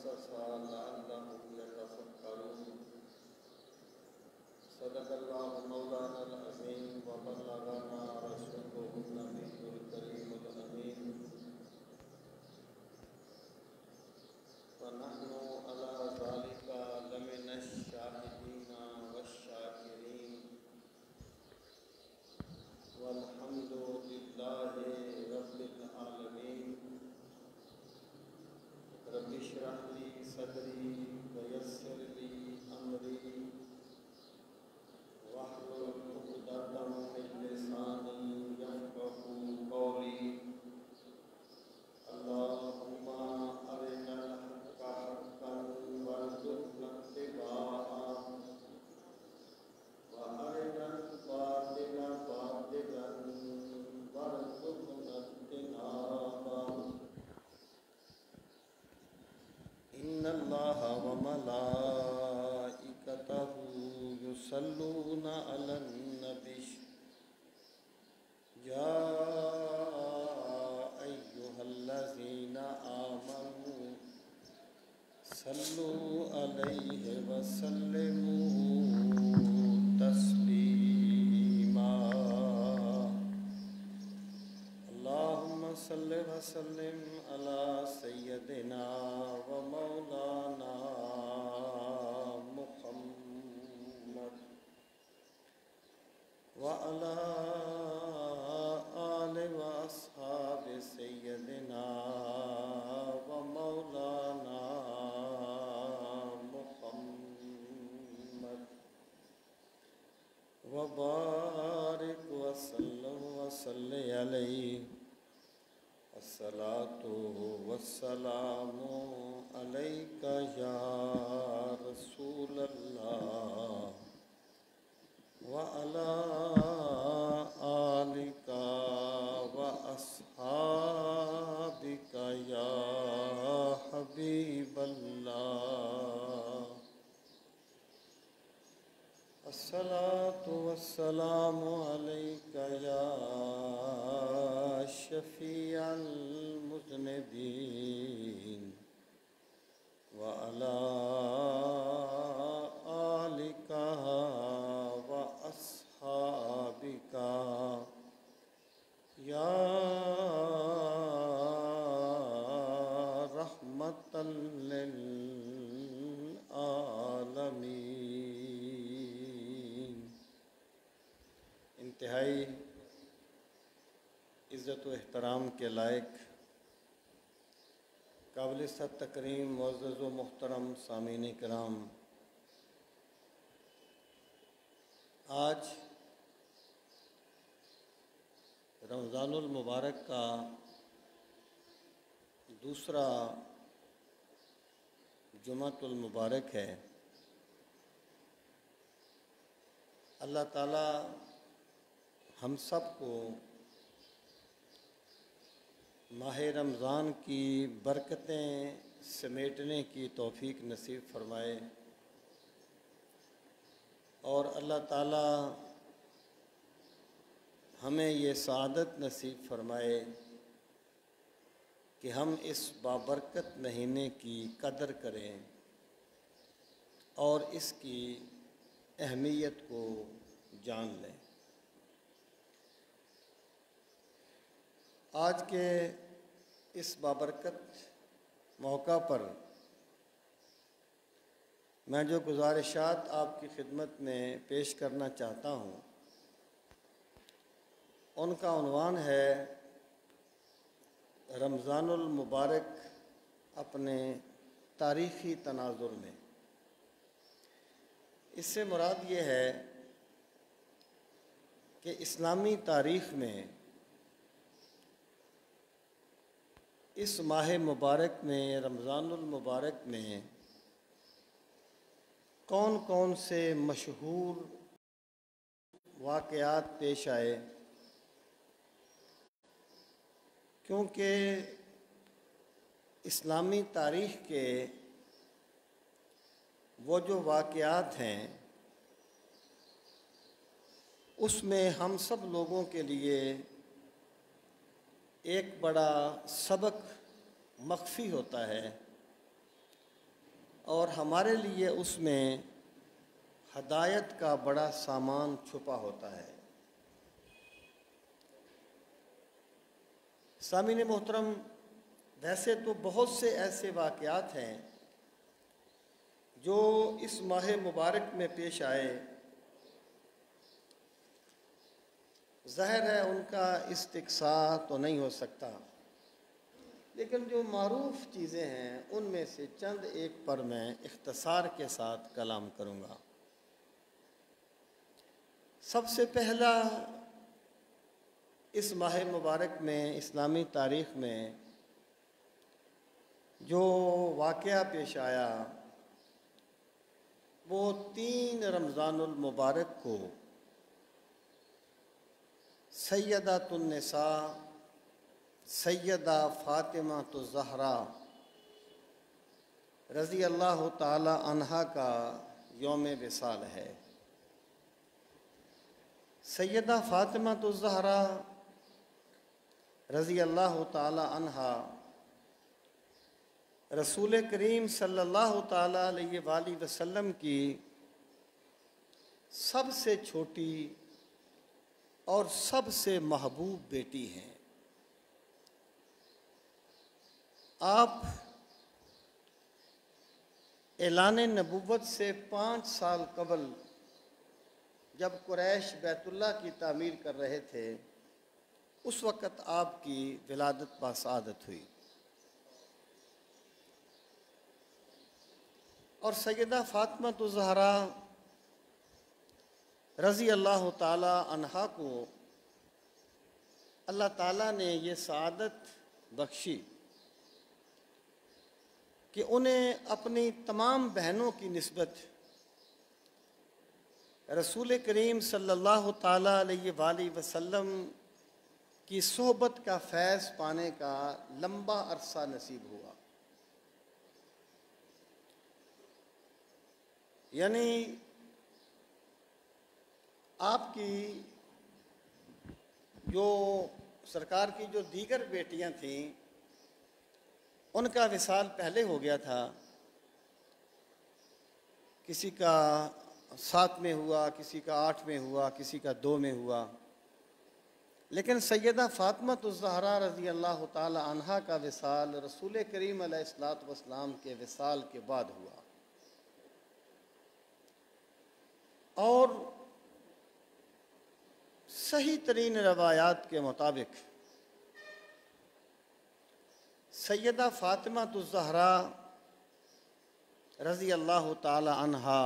मुअस्ससा लअल्लहुम यतफ़क्करून। सदक़ल्लाहु मौलानल अज़ीम व बल्लगना रसूलुहुन नबियुल करीमुल अमीन। व नहनु अला ज़ालिका लमिनश शाहिदीन वश्शाकिरीन। वल्हम्दुलिल्लाहि रब्बिल आलमीन। रब्बि इश्रह ली सदरी व यस्सिर ली अमरी वहलुल उक़दतम मिन लिसानी यफ़क़हू क़ौली। अल्लाहुम्मा अरिनल हक़्क़ा हक़्क़न वरज़ुक़ना इत्तिबाअह व अरिनल बातिला बातिलन वरज़ुक़ना इज्तिनाबह। इन्नल्लाहा व मलाइकतहू युसल्लूना अलन नबी या अय्युहल्लज़ीना आमनू सल्लू अलैहि व सल्लिमू तस्लीमा। अल्लाहुम्मा सल्लि व सल्लिम अला सय्यदिना व मौलाना मुहम्मद व अला आलि व अस्हाबि सय्यदिना व मौलाना मुहम्मद व बारिक व सल्लम व सल्लि अलैहि। अस्सलातु वस्सलामु अलैका या रसूलल्लाह व अला आलिका व अस्हाबिका या हबीबल्लाह। अस्सलातु वस्सलामु अलैका या शफ़ीअल मुज़निबीन व अला आलिका व अस्हाबिका या रहमतल लिल आलमीन। इंतहाई इज़्ज़त व एहतराम के लायक काबिल तकरीम मुअज़्ज़ज़ व मुहतरम सामीन किराम, आज रमज़ानुल मुबारक का दूसरा जुमातुल मुबारक है। अल्लाह ताला हम सब को माह रमज़ान की बरकतें समेटने की तौफ़ीक नसीब फरमाए और अल्लाह ताला हमें ये सआदत नसीब फरमाए कि हम इस बाबरकत महीने की कदर करें और इसकी अहमियत को जान लें। आज के इस बाबरकत मौका पर मैं जो गुज़ारिशात आपकी खिदमत में पेश करना चाहता हूँ उनका उन्वान है रमज़ानुल मुबारक अपने तारीख़ी तनाज़ुर में। इससे मुराद ये है कि इस्लामी तारीख़ में इस माह मुबारक में रमज़ानुल मुबारक में कौन कौन से मशहूर वाक़यात पेश आए, क्योंकि इस्लामी तारीख़ के वो जो वाक़यात हैं उसमें हम सब लोगों के लिए एक बड़ा सबक मख्फी होता है और हमारे लिए उसमें हदायत का बड़ा सामान छुपा होता है। सामीन मोहतरम, वैसे तो बहुत से ऐसे वाक़यात हैं जो इस माह मुबारक में पेश आए, ज़ाहिर है उनका इस्तिक़सा तो नहीं हो सकता, लेकिन जो मारूफ़ चीज़ें हैं उनमें से चंद एक पर मैं इख्तिसार के साथ कलाम करूँगा। सबसे पहला, इस माह मुबारक में इस्लामी तारीख़ में जो वाक़या पेश आया वो 3 रमज़ानुल मुबारक को सैयदातुन निसा सैयदा फ़ातिमा तो ज़हरा रज़ी अल्लाह ताला अन्हा का यौम विसाल है। सैयदा फ़ातिमा तो ज़हरा रज़ी अल्लाह ताला अन्हा रसूल करीम सल्लल्लाहु ताला अलैहि वसल्लम की सबसे छोटी और सबसे महबूब बेटी हैं। आप ऐलान नबुव्वत से 5 साल कबल जब कुरैश बैतुल्लाह की तामीर कर रहे थे, उस वक़्त आपकी विलादत बासआदत हुई और सैयदा फ़ातिमा तो ज़हरा रज़ी अल्लाह ताला अन्हा को अल्लाह ताला ने ये सआदत बख्शी कि उन्हें अपनी तमाम बहनों की निस्बत रसूल करीम सल्लल्लाहु ताला अलैहि वसल्लम की सोहबत का फैज़ पाने का लंबा अरसा नसीब हुआ। यानी आपकी जो सरकार की जो दीगर बेटियां थीं उनका विसाल पहले हो गया था, किसी का 7 में हुआ, किसी का 8 में हुआ, किसी का 2 में हुआ, लेकिन सैयदा फ़ातिमा तो ज़हरा रज़ी अल्लाह ताला अन्हा का विसाल रसूल करीम अलैहिस्सलातु वस्सलाम के विसाल के बाद हुआ। और सही तरीन रवायात के मुताबिक सैयदा फ़ातिमा तो ज़हरा रज़ी अल्लाह ताला अन्हा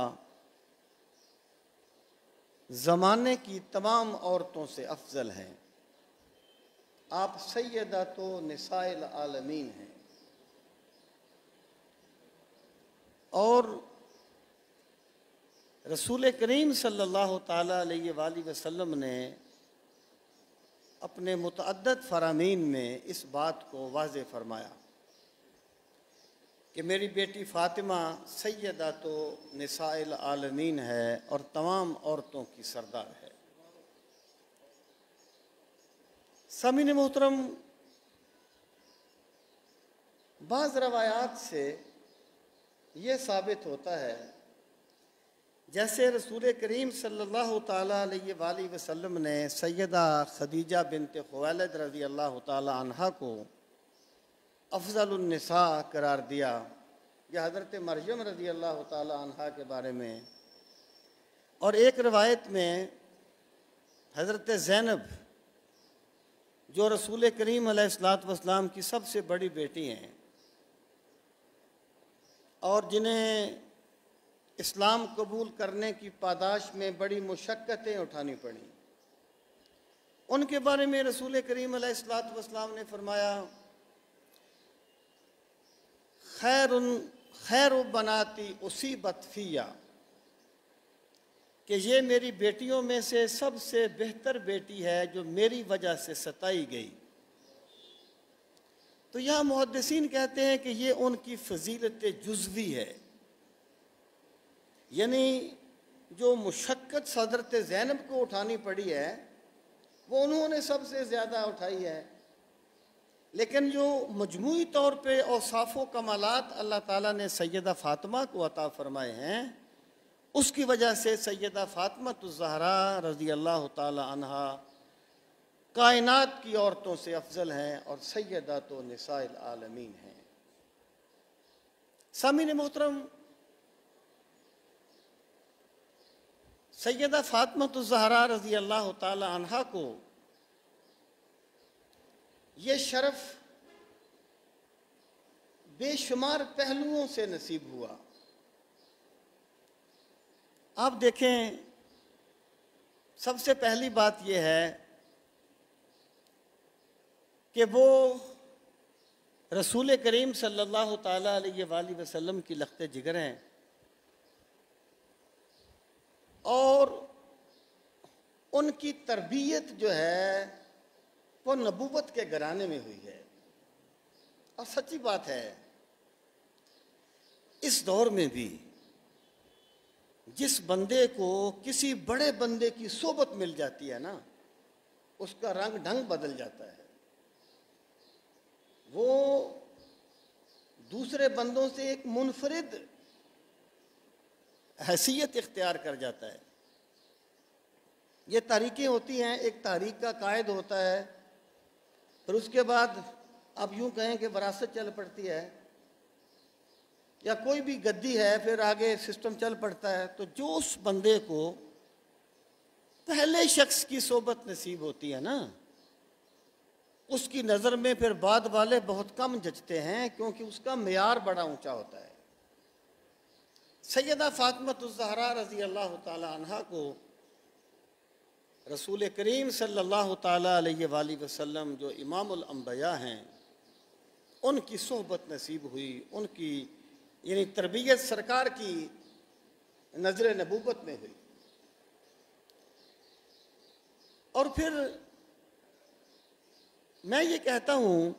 ज़माने की तमाम औरतों से अफजल हैं। आप सैयदा तो निसाइल आलमीन हैं और रसूल करीम सल्लल्लाहु ताला अलैहि वसल्लम ने अपने मुतअद्दद फ़रामीन में इस बात को वाज़े फरमाया कि मेरी बेटी फ़ातिमा सैयदा तो निसाइल आलमीन है और तमाम औरतों की सरदार है। सामीन मोहतरम, बाज़ रवायात से ये साबित होता है जैसे रसूल करीम सल्लल्लाहु ताला अलैहि वसल्लम ने सैयदा खदीजा बिनते खुवैलिद रज़ी अल्लाह ताला अन्हा को अफ़ज़लुन निसा करार दिया, या हज़रत मरियम रज़ी अल्लाह ताला अन्हा के बारे में। और एक रवायत में हज़रत ज़ैनब जो रसूल करीम अलैहिस्सलातु वस्सलाम की सबसे बड़ी बेटी हैं और जिन्हें इस्लाम कबूल करने की पादाश में बड़ी मुशक्क़तें उठानी पड़ी, उनके बारे में रसूल करीम अलैहिस्सलातु वस्सलाम ने फरमाया, खैर बनाती उसीबत फ़िया, कि ये मेरी बेटियों में से सबसे बेहतर बेटी है जो मेरी वजह से सताई गई। तो यहाँ मुहद्दिसीन कहते हैं कि ये उनकी फ़जीलत जुज़वी है, यानी जो मुशक्क़त हज़रत ज़ैनब को उठानी पड़ी है वो उन्होंने सबसे ज़्यादा उठाई है, लेकिन जो मजमूई तौर पे औसाफ़ व कमालात अल्लाह ताला ने सैयदा फ़ातिमा को अता फ़रमाए हैं, उसकी वजह से सैयदा फ़ातिमा-तुज़-ज़हरा रज़ी अल्लाह ताला अन्हा कायनात की औरतों से अफजल हैं और सैयदातो निसाइल आलमीन हैं। सामीन मोहतरम, सैयदा फ़ातिमा-तुज़-ज़हरा रज़ी अल्लाह ताला अन्हा को ये शरफ़ बेशुमार पहलुओं से नसीब हुआ। आप देखें, सबसे पहली बात यह है कि वो रसूल करीम सल्लल्लाहु ताला अलैहि वसल्लम की लख्ते जिगर हैं और उनकी तरबियत जो है वो नबूवत के घराने में हुई है। और सच्ची बात है, इस दौर में भी जिस बंदे को किसी बड़े बंदे की सोबत मिल जाती है ना, उसका रंग ढंग बदल जाता है। वो दूसरे बंदों से एक मुनफरिद हैसियत इख्तियार कर जाता है। ये तारीखें होती हैं, एक तारीख का कायद होता है, फिर उसके बाद आप यूं कहें कि वरासत चल पड़ती है, या कोई भी गद्दी है, फिर आगे सिस्टम चल पड़ता है। तो जो उस बंदे को पहले शख्स की सोबत नसीब होती है ना, उसकी नज़र में फिर बाद वाले बहुत कम जचते हैं, क्योंकि उसका मेयार बड़ा ऊंचा होता है। सैयदा फ़ातिमा-तुज़-ज़हरा रज़ी अल्लाह ताला अन्हा को रसूल करीम सल्लल्लाहु ताला अलैहि वसल्लम जो इमामुल अंबिया हैं, उनकी सोहबत नसीब हुई, उनकी यानी तरबियत सरकार की नजर नबूवत में हुई। और फिर मैं ये कहता हूँ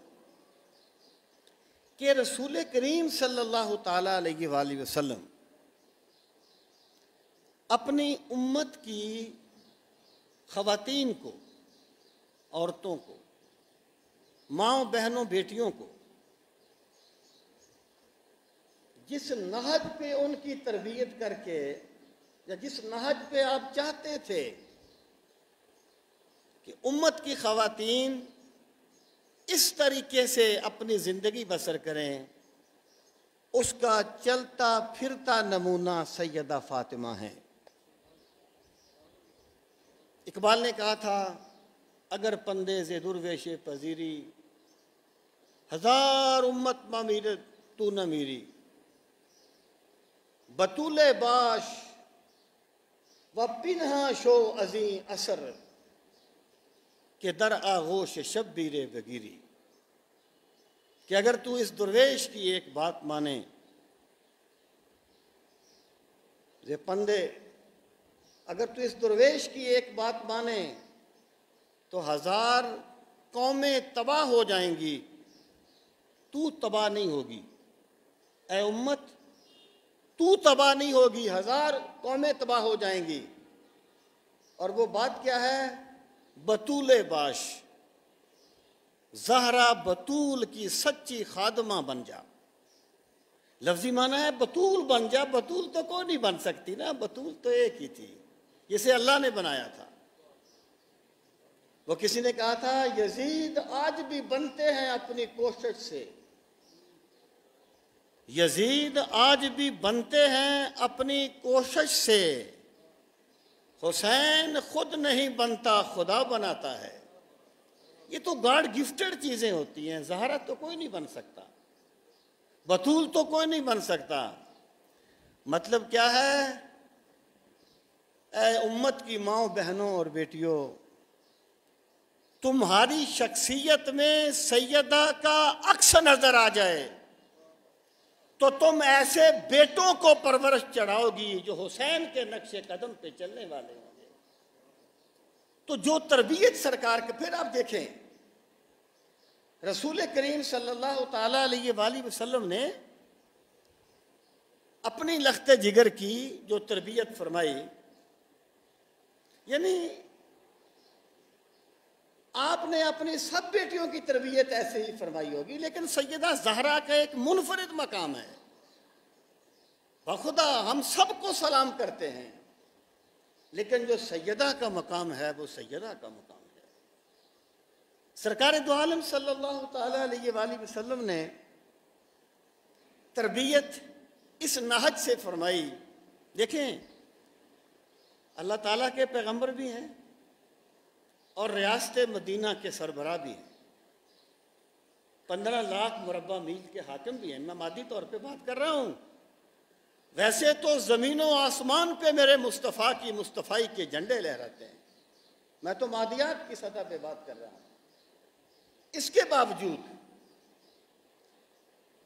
कि रसूल करीम सल्लल्लाहु ताला अलैहि वसल्लम अपनी उम्मत की ख़वातीन को, औरतों को, माँओं बहनों बेटियों को जिस नहज पे उनकी तरबियत करके, या जिस नहज पे आप चाहते थे कि उम्मत की ख़वातीन इस तरीके से अपनी ज़िंदगी बसर करें, उसका चलता फिरता नमूना सैयदा फ़ातिमा है। इकबाल ने कहा था, अगर पंदे से दुर्वेश पजीरी, हजार उम्मत मा मीर तू न मीरी, बतूले बाश व पिन्हा शो अजी असर के दर आगोश शब्बीरे बगीरी। कि अगर तू इस दुर्वेश की एक बात माने, ये पंदे, अगर तू इस दुर्वेश की एक बात माने तो हजार कौमें तबाह हो जाएंगी, तू तबाह नहीं होगी। ऐ उम्मत, तू तबाह नहीं होगी, हजार कौमें तबाह हो जाएंगी। और वो बात क्या है? बतूले बाश, ज़हरा बतूल की सच्ची खादमा बन जा। लफ्जी माना है बतूल बन जा। बतूल तो कोई नहीं बन सकती ना, बतूल तो एक ही थी, जिसे अल्लाह ने बनाया था। वो किसी ने कहा था, यजीद आज भी बनते हैं अपनी कोशिश से, यजीद आज भी बनते हैं अपनी कोशिश से, हुसैन खुद नहीं बनता खुदा बनाता है। ये तो गॉड गिफ्टेड चीजें होती हैं। ज़हरा तो कोई नहीं बन सकता, बतूल तो कोई नहीं बन सकता। मतलब क्या है? ऐ उम्मत की माओ बहनों और बेटियों, तुम्हारी शख्सियत में सैयदा का अक्स नजर आ जाए तो तुम ऐसे बेटों को परवरिश चढ़ाओगी जो हुसैन के नक्शे कदम पे चलने वाले होंगे। तो जो तरबियत सरकार के, फिर आप देखें रसूल करीम सल्लल्लाहु ताला अलैहि वसल्लम ने अपनी लख्ते जिगर की जो तरबियत फरमाई, यानी आपने अपनी सब बेटियों की तरबियत ऐसे ही फरमाई होगी, लेकिन सैयदा ज़हरा का एक मुनफरिद मकाम है। बखुदा हम सबको सलाम करते हैं, लेकिन जो सैयदा का मकाम है वो सैयदा का मकाम है। सरकार दो आलम सल्लल्लाहु ताला अलैहि वसल्लम ने तरबियत इस नहज से फरमाई। देखें, अल्लाह ताला के पैगंबर भी हैं और रियासत मदीना के सरबराह भी हैं, 15 लाख मुरब्बा मील के हाकिम भी हैं। मैं मादी तौर पे बात कर रहा हूँ, वैसे तो ज़मीनों आसमान पे मेरे मुस्तफ़ा की मुस्तफ़ाई के झंडे लहराते हैं। मैं तो मादियात की सतह पे बात कर रहा हूँ। इसके बावजूद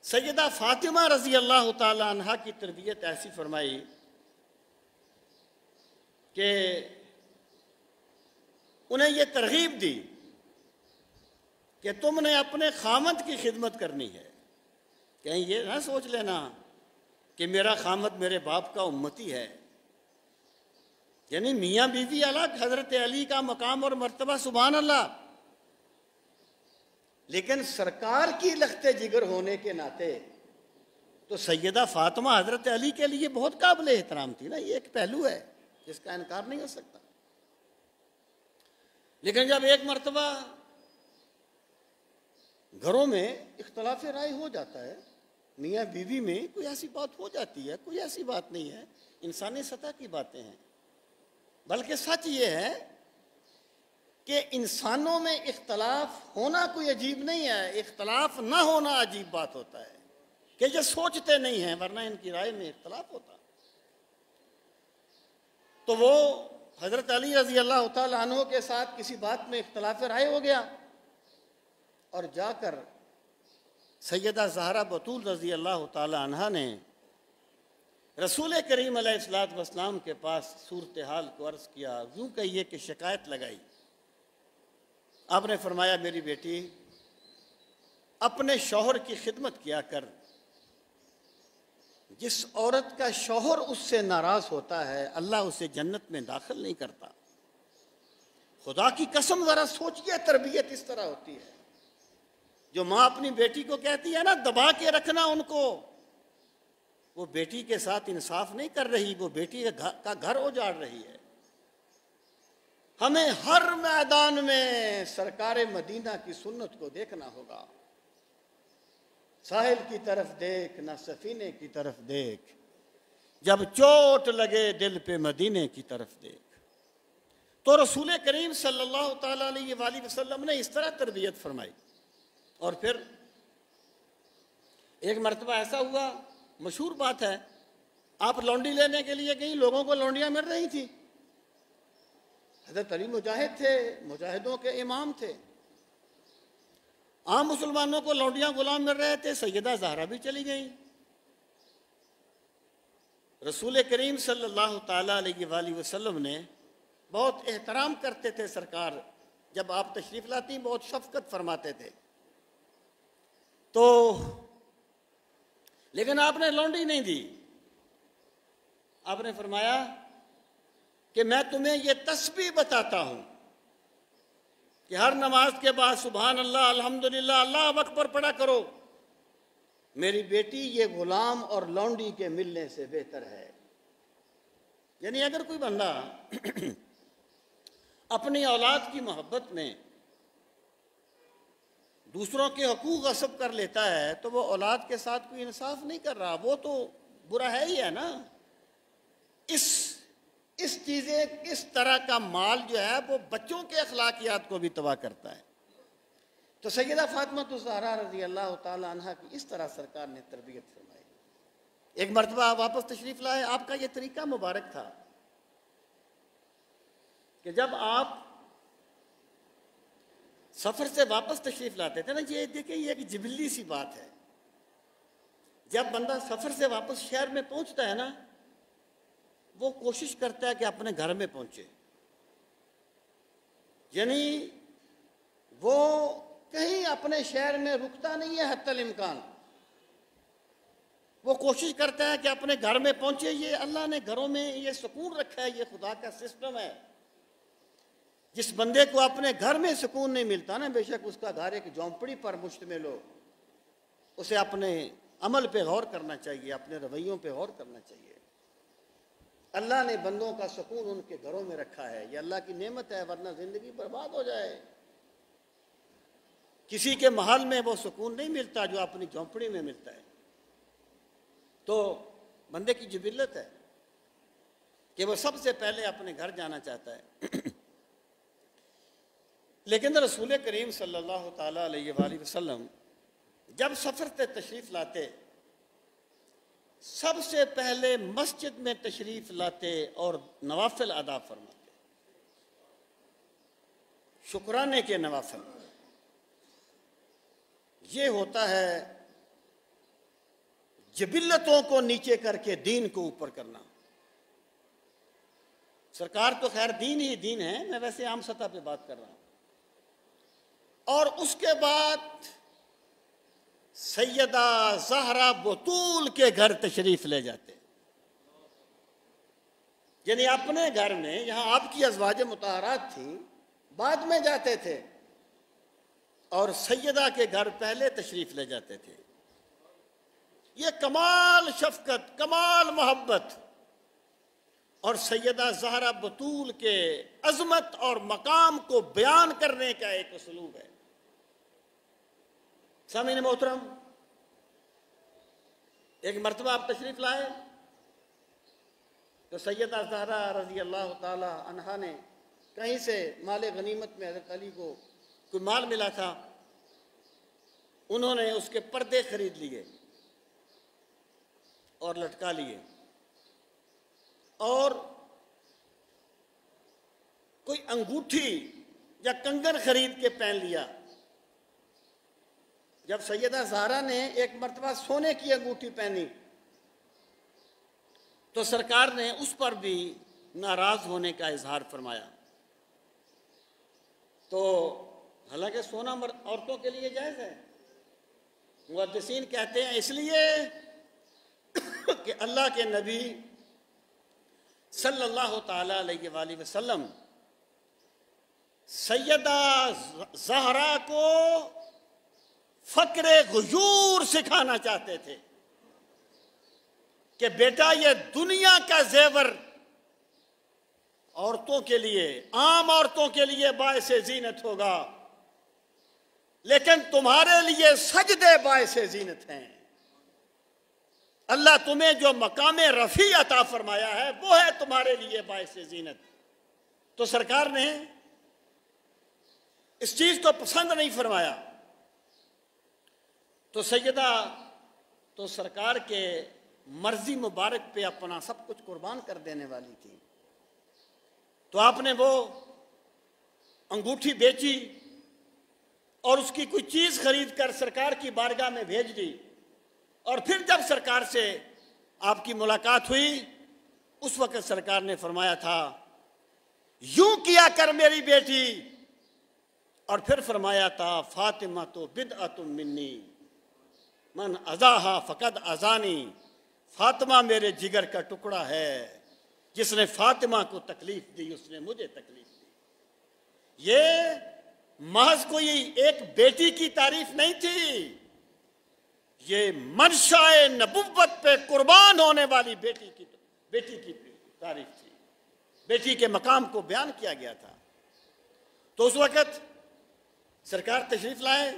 सैयदा फातिमा रज़ी अल्लाह ताला अन्हा की तरबियत ऐसी फरमाई कि उन्हें यह तरगीब दी कि तुमने अपने खामद की खिदमत करनी है। कहीं ये ना सोच लेना कि मेरा खामद मेरे बाप का उम्मती है, यानी मियाँ बीवी अलग, हजरत अली का मकाम और मर्तबा सुभान अल्लाह, लेकिन सरकार की लख्ते जिगर होने के नाते तो सैयदा फातिमा हजरत अली के लिए बहुत काबिल एहतराम थी ना। ये एक पहलू है जिसका इनकार नहीं हो सकता। लेकिन जब एक मर्तबा घरों में इख्तलाफ राय हो जाता है, मियाँ बीवी में कोई ऐसी बात हो जाती है, कोई ऐसी बात नहीं है, इंसानी सतह की बातें हैं। बल्कि सच ये है कि इंसानों में इख्तलाफ होना कोई अजीब नहीं है, इख्तलाफ ना होना अजीब बात होता है कि ये सोचते नहीं हैं, वरना इनकी राय में इख्तलाफ होता। तो वो हजरत अली रजी अल्लाह तआला अन्हु के साथ किसी बात में इख्तलाफ राय हो गया और जाकर सैयदा ज़हरा बतूल रजी अल्लाह तआला अन्हा ने रसूल करीम अलैहिस्सलातु वस्सलाम के पास सूरत हाल को अर्ज़ किया। यूँ कहिए कि शिकायत लगाई। आपने फरमाया, मेरी बेटी अपने शौहर की खिदमत किया कर। जिस औरत का शौहर उससे नाराज होता है, अल्लाह उसे जन्नत में दाखिल नहीं करता। खुदा की कसम, जरा सोचिए, तरबियत इस तरह होती है। जो माँ अपनी बेटी को कहती है ना, दबा के रखना उनको, वो बेटी के साथ इंसाफ नहीं कर रही, वो बेटी का घर उजाड़ रही है। हमें हर मैदान में सरकार मदीना की सुन्नत को देखना होगा। साहिल की तरफ देख, ना सफीने की तरफ देख, जब चोट लगे दिल पे मदीने की तरफ देख। तो रसूल करीम सल्लल्लाहु ताला अलैहि वसल्लम ने इस तरह तरबियत फरमाई। और फिर एक मरतबा ऐसा हुआ, मशहूर बात है, आप लौंडी लेने के लिए गई, लोगों को लौंडियां मिल रही थी। हज़रत अली मुजाहिद थे, मुजाहिदों के इमाम थे। आम मुसलमानों को लौंडियां गुलाम मिल रहे थे, सैयदा ज़हरा भी चली गई। रसूल करीम सल्लल्लाहु ताला अलैहि वसल्लम ने बहुत एहतराम करते थे सरकार, जब आप तशरीफ़ लाती बहुत शफ़क़त फरमाते थे। तो लेकिन आपने लौंडी नहीं दी। आपने फरमाया कि मैं तुम्हें ये तस्बीह बताता हूं कि हर नमाज के बाद सुभान अल्लाह, अल्हम्दुलिल्लाह, अल्लाह अकबर पढ़ा करो। मेरी बेटी, ये गुलाम और लौंडी के मिलने से बेहतर है। यानी अगर कोई बंदा अपनी औलाद की मोहब्बत में दूसरों के हकूक गस्ब कर लेता है, तो वो औलाद के साथ कोई इंसाफ नहीं कर रहा, वो तो बुरा है ही है ना। इस चीज़ें, इस तरह का माल जो है वो बच्चों के अखलाकियात को भी तबाह करता है। तो सैयदा फातिमा ज़हरा रज़ी अल्लाह ताला अन्हा की इस तरह सरकार ने तरबियत फरमाई। एक मरतबा आप वापस तशरीफ़ लाए, आपका ये तरीका मुबारक था कि जब आप सफ़र से वापस तशरीफ़ लाते थे ना, ये देखिए, ये एक जिबिल्ली सी बात है। जब बंदा सफ़र से वापस शहर में पहुंचता है ना, वो कोशिश करता है कि अपने घर में पहुंचे। यानी वो कहीं अपने शहर में रुकता नहीं है हत्तल इम्कान। वो कोशिश करता है कि अपने घर में पहुंचे। ये अल्लाह ने घरों में ये सुकून रखा है, ये खुदा का सिस्टम है। जिस बंदे को अपने घर में सुकून नहीं मिलता ना, बेशक उसका घर एक झोंपड़ी पर मुश्तमिल हो, उसे अपने अमल पे गौर करना चाहिए, अपने रवैयों पे गौर करना चाहिए। अल्लाह ने बंदों का सुकून उनके घरों में रखा है, ये अल्लाह की नेमत है, वरना जिंदगी बर्बाद हो जाए। किसी के महल में वो सुकून नहीं मिलता जो अपनी झोंपड़ी में मिलता है। तो बंदे की जिबिल्लत है कि वो सबसे पहले अपने घर जाना चाहता है। लेकिन रसूल करीम सल्लल्लाहु ताला अलैहि वसल्लम जब सफ़र से तशरीफ़ लाते, सबसे पहले मस्जिद में तशरीफ़ लाते और नवाफिल अदा फरमाते, शुक्राने के नवाफिल। ये होता है जिबिल्लतों को नीचे करके दीन को ऊपर करना। सरकार तो खैर दीन ही दीन है, मैं वैसे आम सतह पे बात कर रहा हूं। और उसके बाद सैयदा ज़हरा बतूल के घर तशरीफ ले जाते, यानी अपने घर में, यहां आपकी अज़वाज मुतहरात थी, बाद में जाते थे, और सैयदा के घर पहले तशरीफ ले जाते थे। ये कमाल शफकत, कमाल मोहब्बत और सैयदा ज़हरा बतूल के अज़मत और मकाम को बयान करने का एक उसलूब है। सामीन मोहतरम, एक मरतबा आप तशरीफ लाए तो सैयदा ज़हरा रज़ी अल्लाह ताला अन्हा ने कहीं से माल गनीमत में हज़रत अली को कोई माल मिला था, उन्होंने उसके पर्दे खरीद लिए और लटका लिए, और कोई अंगूठी या कंगन खरीद के पहन लिया। जब सैयदा ज़हरा ने एक मर्तबा सोने की अंगूठी पहनी तो सरकार ने उस पर भी नाराज होने का इजहार फरमाया। तो हालांकि सोना औरतों के लिए जायज़ है, मुहद्दिसीन कहते हैं इसलिए कि अल्लाह के नबी सल्लल्लाहु ताला अलैहि वसल्लम सैयदा ज़हरा को फ़क्रे गुजूर सिखाना चाहते थे कि बेटा ये दुनिया का जेवर औरतों के लिए, आम औरतों के लिए बायसे जीनत होगा, लेकिन तुम्हारे लिए सजदे बायसे जीनत हैं। अल्लाह तुम्हें जो मकामे रफ़ी अता फरमाया है वो है तुम्हारे लिए बायसे जीनत। तो सरकार ने इस चीज को पसंद नहीं फरमाया। तो सैयदा तो सरकार के मर्जी मुबारक पे अपना सब कुछ कुर्बान कर देने वाली थी, तो आपने वो अंगूठी बेची और उसकी कोई चीज खरीद कर सरकार की बारगाह में भेज दी। और फिर जब सरकार से आपकी मुलाकात हुई उस वक्त सरकार ने फरमाया था, यूं किया कर मेरी बेटी, और फिर फरमाया था, फातिमा तो बिदअतुम मिन्नी मन अज़ाहा फ़क़द अज़ानी, फातिमा मेरे जिगर का टुकड़ा है, जिसने फातिमा को तकलीफ दी उसने मुझे तकलीफ दी। ये महज कोई एक बेटी की तारीफ नहीं थी, ये मनशाए नबुव्वत पे कुर्बान होने वाली बेटी की तारीफ थी, बेटी के मकाम को बयान किया गया था। तो उस वक़्त सरकार तशरीफ लाए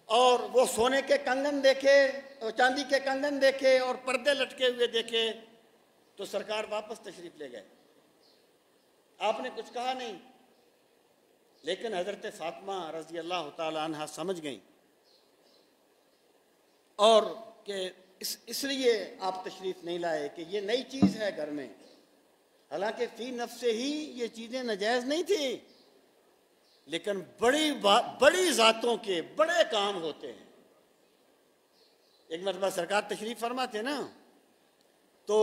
और वो सोने के कंगन देखे और चांदी के कंगन देखे और पर्दे लटके हुए देखे, तो सरकार वापस तशरीफ ले गए। आपने कुछ कहा नहीं, लेकिन हजरत फातिमा रज़ी अल्लाह ताला अन्हा समझ गई और कि इसलिए आप तशरीफ नहीं लाए कि ये नई चीज़ है घर में। हालांकि फी नफ्स से ही ये चीज़ें नाजायज़ नहीं थी, लेकिन बड़ी ज़ातों के बड़े काम होते हैं। एक मरतबा सरकार तशरीफ फरमा थे ना, तो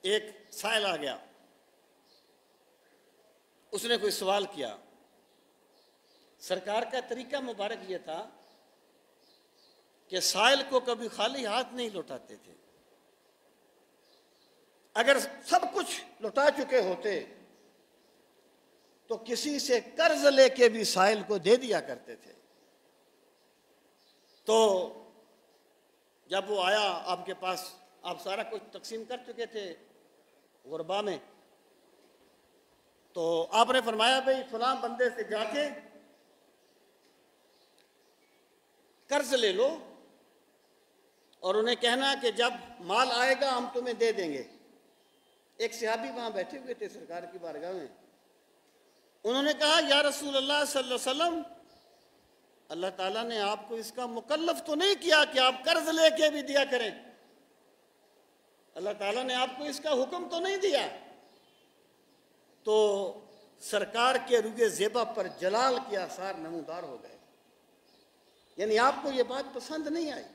एक साइल आ गया, उसने कोई सवाल किया। सरकार का तरीका मुबारक ये था कि साइल को कभी खाली हाथ नहीं लौटाते थे। अगर सब कुछ लौटा चुके होते तो किसी से कर्ज लेके भी साहिल को दे दिया करते थे। तो जब वो आया आपके पास, आप सारा कुछ तकसीम कर चुके थे गुरबा में, तो आपने फरमाया भाई फलां बंदे से जाके कर्ज ले लो और उन्हें कहना कि जब माल आएगा हम तुम्हें दे देंगे। एक सहाबी वहां बैठे हुए थे सरकार की बारगाह में, उन्होंने कहा या रसूल अल्लाह सल्लल्लाहु अलैहि वसल्लम, अल्लाह ताला ने आपको इसका मुकल्लफ तो नहीं किया कि आप कर्ज लेके भी दिया करें, अल्लाह ताला ने आपको इसका हुक्म तो नहीं दिया। तो सरकार के रुगे ज़ेबा पर जलाल के आसार नमूदार हो गए, यानी आपको ये बात पसंद नहीं आई।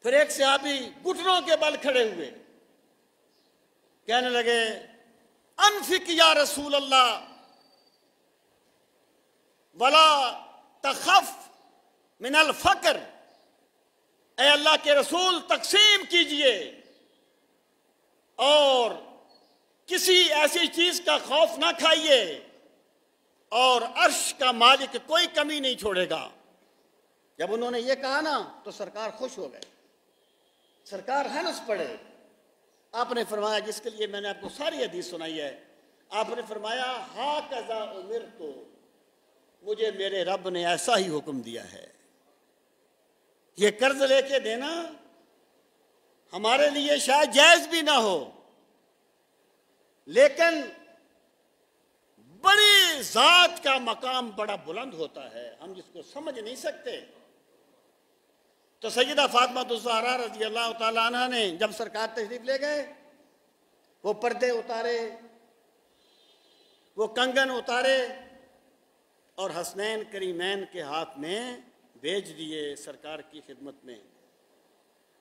फिर एक सहाबी घुटनों के बल खड़े हुए, कहने लगे अनफिक या रसूल अल्लाह वला तखफ मिनल फकर, ए अल्लाह के रसूल तकसीम कीजिए और किसी ऐसी चीज का खौफ ना खाइए और अर्श का मालिक कोई कमी नहीं छोड़ेगा। जब उन्होंने ये कहा ना तो सरकार खुश हो गए, सरकार हंस पड़े। आपने फरमाया, जिसके लिए मैंने आपको सारी हदीस सुनाई है, आपने फरमाया हा कज़ा उमिर, तो मुझे मेरे रब ने ऐसा ही हुक्म दिया है। ये कर्ज लेके देना हमारे लिए शायद जायज भी ना हो, लेकिन बड़ी जात का मकाम बड़ा बुलंद होता है, हम जिसको समझ नहीं सकते। तो सैयदा फातिमा ज़हरा रज़ी अल्लाह तआला अन्हा ने जब सरकार तशरीफ ले गए, वो पर्दे उतारे, वो कंगन उतारे और हसनैन करीमैन के हाथ में भेज दिए सरकार की खिदमत में।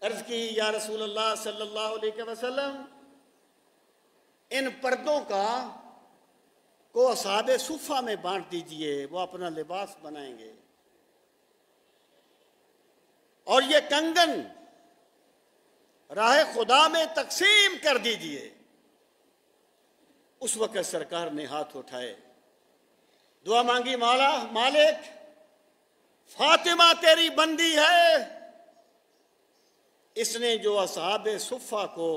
अर्ज की या रसूल अल्लाह सल्लल्लाहु अलैहि वसल्लम, इन पर्दों का को असहाबे सुफ़ा में बांट दीजिए, वो अपना लिबास बनाएंगे। और ये कंगन राह खुदा में तकसीम कर दीजिए। उस वक़्त सरकार ने हाथ उठाए, दुआ मांगी, मौला मालिक, फातिमा तेरी बंदी है, इसने जो असहाबे सुफ़ा को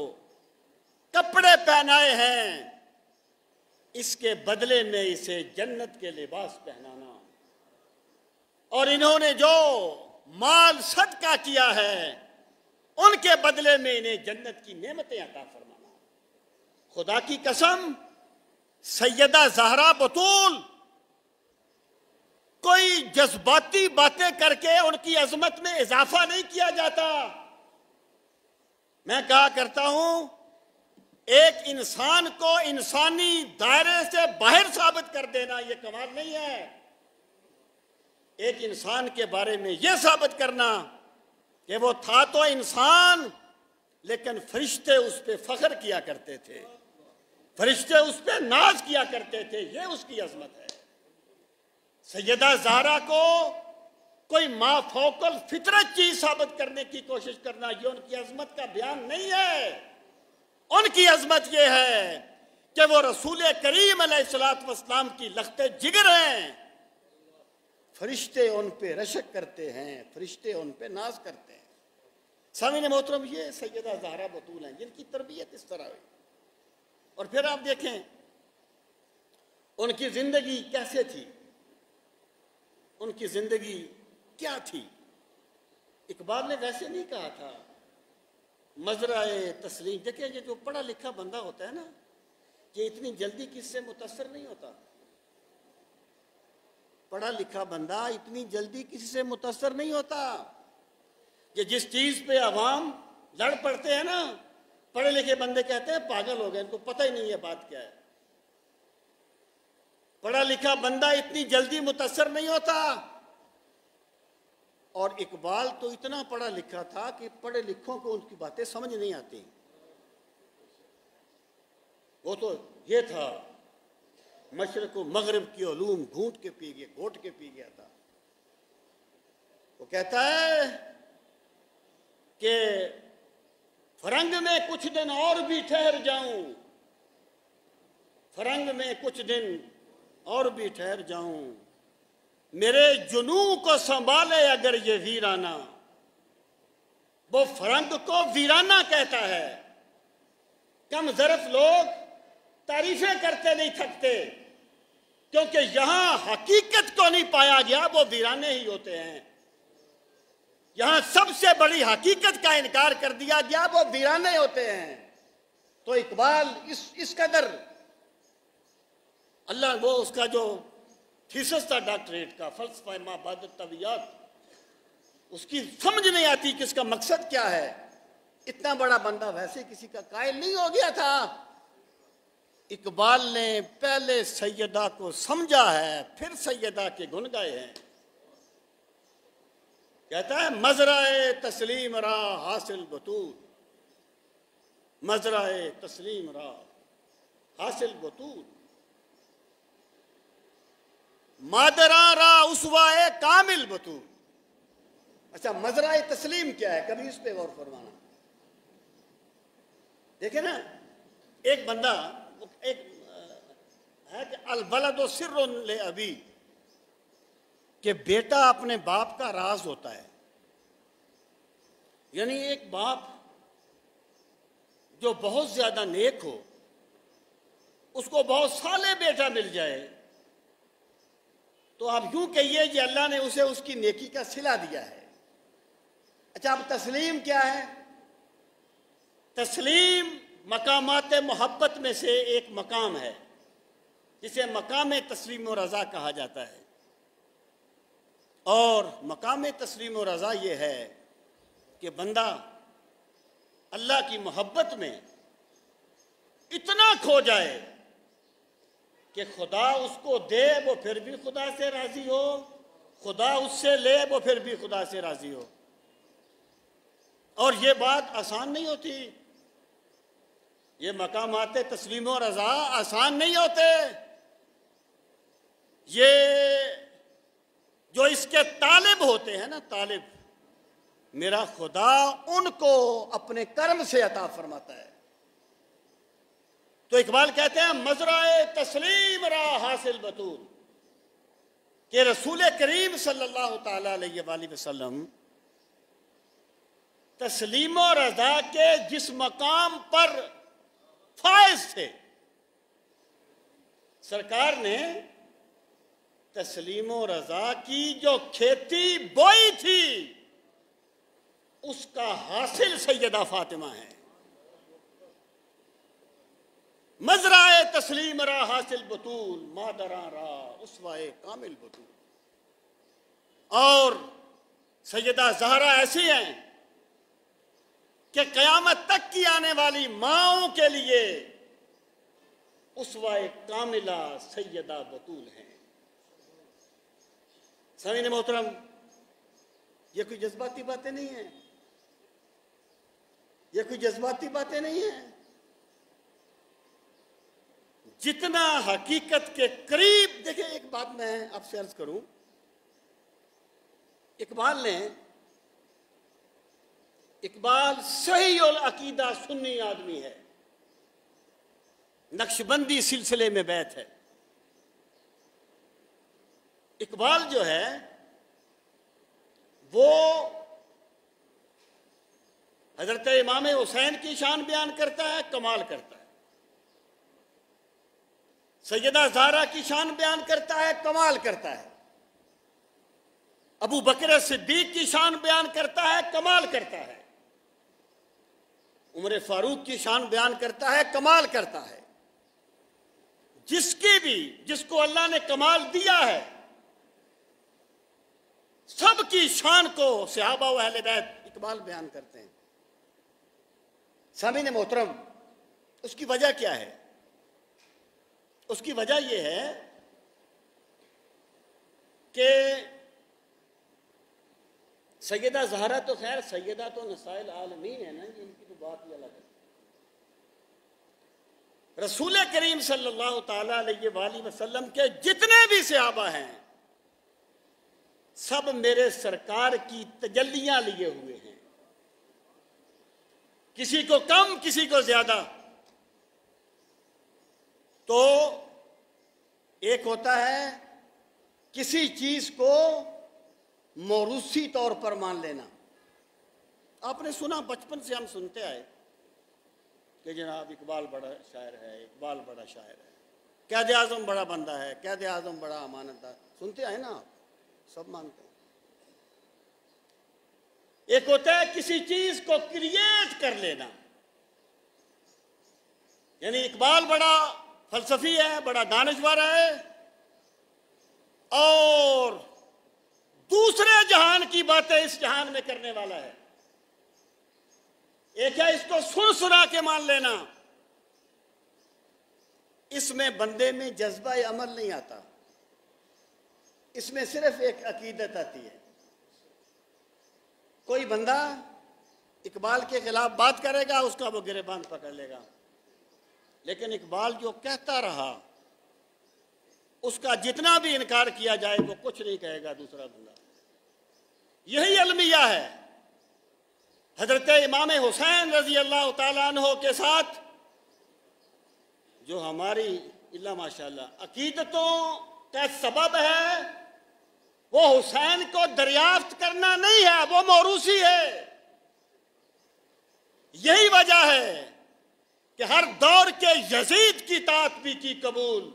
कपड़े पहनाए हैं, इसके बदले में इसे जन्नत के लिबास पहनाना, और इन्होंने जो माल सदका किया है उनके बदले में इन्हें जन्नत की नेमतें अता फरमाना। खुदा की कसम, सैयदा ज़हरा बतूल कोई जज्बाती बातें करके उनकी अजमत में इजाफा नहीं किया जाता। मैं कहा करता हूं, एक इंसान को इंसानी दायरे से बाहर साबित कर देना यह कमाल नहीं है। एक इंसान के बारे में यह साबित करना कि वो था तो इंसान, लेकिन फरिश्ते उस पर फख्र किया करते थे, फरिश्ते उस पर नाज किया करते थे, ये उसकी अजमत है। सैयदा ज़हरा को कोई माफौकल फितरत चीज साबित करने की कोशिश करना, ये उनकी अजमत का बयान नहीं है। उनकी अजमत ये है कि वो रसूल करीम अलैहिस्सलातु वस्सलाम की लख्ते जिगर हैं। फरिश्ते उन पे रशक करते हैं, फरिश्ते उन पे नाज करते हैं। सामीन मोहतरम, ये सैयदा ज़हरा बतूल हैं, जिनकी तरबियत इस तरह हुई। और फिर आप देखें उनकी जिंदगी कैसे थी, उनकी जिंदगी क्या थी। इकबाल ने वैसे नहीं कहा था मजराए तस्लीम। देखिए, ये जो पढ़ा लिखा बंदा होता है ना, ये इतनी जल्दी किससे मुतासर नहीं होता। पढ़ा लिखा बंदा इतनी जल्दी किसी से मुतासर नहीं होता। ये जिस चीज पे अवाम लड़ पड़ते हैं ना, पढ़े लिखे बंदे कहते हैं पागल हो गए, इनको पता ही नहीं है बात क्या है। पढ़ा लिखा बंदा इतनी जल्दी मुतासर नहीं होता। और इकबाल तो इतना पढ़ा लिखा था कि पढ़े लिखों को उनकी बातें समझ नहीं आती। वो तो ये था, मशरक़ व मग़रिब की उलूम घोट के पी गया था। वो कहता है कि फरंग में कुछ दिन और भी ठहर जाऊं, फरंग में कुछ दिन और भी ठहर जाऊं, मेरे जुनू को संभाले अगर ये वीराना। वो फरंग को वीराना कहता है। कम ज़रफ़ लोग तारीफें करते नहीं थकते, क्योंकि यहां हकीकत को नहीं पाया गया, वो वीराने ही होते हैं। यहां सबसे बड़ी हकीकत का इनकार कर दिया गया, वो वीराने होते हैं। तो इकबाल इस कदर अल्लाह, वो उसका जो थीसिस था डॉक्टरेट का, फलसफा माबाद तबियत, उसकी समझ नहीं आती कि इसका मकसद क्या है। इतना बड़ा बंदा वैसे किसी का कायल नहीं हो गया था। इकबाल ने पहले सैयदा को समझा है, फिर सैयदा के गुन गाए हैं। कहता है मजराए तस्लीम रा हासिल बतूल, मजराए तस्लीम रा हासिल बतूल, मादरा रा उसवाए कामिल बतूल। अच्छा, मजराए तस्लीम क्या है, कभी इस पे गौर फरमाना। देखे ना, एक बंदा, एक है कि अल वलद सिर्रुन ले अबी, कि बेटा अपने बाप का राज होता है। यानी एक बाप जो बहुत ज्यादा नेक हो, उसको बहुत साले बेटा मिल जाए, तो आप यूं कहिए कि अल्लाह ने उसे उसकी नेकी का सिला दिया है। अच्छा, अब तस्लीम क्या है? तस्लीम मकामात मोहब्बत में से एक मकाम है, जिसे मकाम तस्लीम और रज़ा कहा जाता है। और मकाम तस्लीम और रज़ा ये है कि बंदा अल्लाह की मोहब्बत में इतना खो जाए कि खुदा उसको दे वो फिर भी खुदा से राजी हो, खुदा उससे ले वो फिर भी खुदा से राजी हो। और ये बात आसान नहीं होती, ये मकामात तस्लीम और रज़ा आसान नहीं होते। ये जो इसके तालिब होते हैं ना, तालिब, मेरा खुदा उनको अपने कर्म से अता फरमाता है। तो इकबाल कहते हैं मजराए तस्लीम रा हासिल बतूल, कि रसूल करीम सल्लल्लाहु ताला अलैहि वसल्लम तस्लीम और रज़ा के जिस मकाम पर फायज थे, सरकार ने तस्लीम और रज़ा की जो खेती बोई थी, उसका हासिल सैयदा फातिमा है। मजराए तस्लीम रा हासिल बतूल, मादरा रा उसवाए कामिल बतूल। और सैयदा ज़हरा ऐसी हैं कि क़यामत तक की आने वाली माओं के लिए उसवाए कामिला सैयदा बतूल हैं। सामीन मोहतरम, ये कोई जज्बाती बातें नहीं है, ये कोई जज्बाती बातें नहीं है। जितना हकीकत के करीब, देखिए एक बात मैं आपसे अर्ज करूं, इकबाल सही और अकीदा सुन्नी आदमी है, नक्शबंदी सिलसिले में बैत है। इकबाल जो है वो हजरत इमाम हुसैन की शान बयान करता है, कमाल करता है। सैयदा ज़हरा की शान बयान करता है, कमाल करता है। अबू बकर सिद्दीक की शान बयान करता है, कमाल करता है। उमर फारूक की शान बयान करता है, कमाल करता है। जिसको अल्लाह ने कमाल दिया है, सबकी शान को सहाबा व अहले बैत इकबाल बयान करते हैं। सामीन मोहतरम, उसकी वजह क्या है? उसकी वजह यह है कि सैयदा ज़हरा तो खैर सैयदा तो नसाइल आलमीन है ना, इनकी तो बात ही अलग है। रसूल करीम सल्लल्लाहु ताला अलैहि वसल्लम के जितने भी सहाबा हैं, सब मेरे सरकार की तजल्लियां लिए हुए हैं, किसी को कम किसी को ज्यादा। तो एक होता है किसी चीज को मौरूसी तौर पर मान लेना। आपने सुना, बचपन से हम सुनते आए कि जनाब इकबाल बड़ा शायर है, इकबाल बड़ा शायर है, कैद आजम बड़ा बंदा है, कैद आजम बड़ा अमानतदार, सुनते आए ना आप, सब मानते हैं। एक होता है किसी चीज को क्रिएट कर लेना, यानी इकबाल बड़ा फलसफी है, बड़ा दानिशवर है और दूसरे जहान की बातें इस जहान में करने वाला है। एक है इसको सुन सुना के मान लेना, इसमें बंदे में जज्बा अमल नहीं आता, इसमें सिर्फ एक अकीदत आती है। कोई बंदा इकबाल के खिलाफ बात करेगा, उसका वो गिरेबान पकड़ लेगा, लेकिन इकबाल जो कहता रहा उसका जितना भी इनकार किया जाए वो कुछ नहीं कहेगा दूसरा बंदा। यही अलमिया है। हजरत इमाम हुसैन रजी अल्लाह ताला अन्हो के साथ जो हमारी इल्ला माशाअल्लाह अकीदतों का सबब है, वो हुसैन को दरियाफ्त करना नहीं है, वो मौरूसी है। यही वजह है कि हर दौर के यजीद की तात भी की कबूल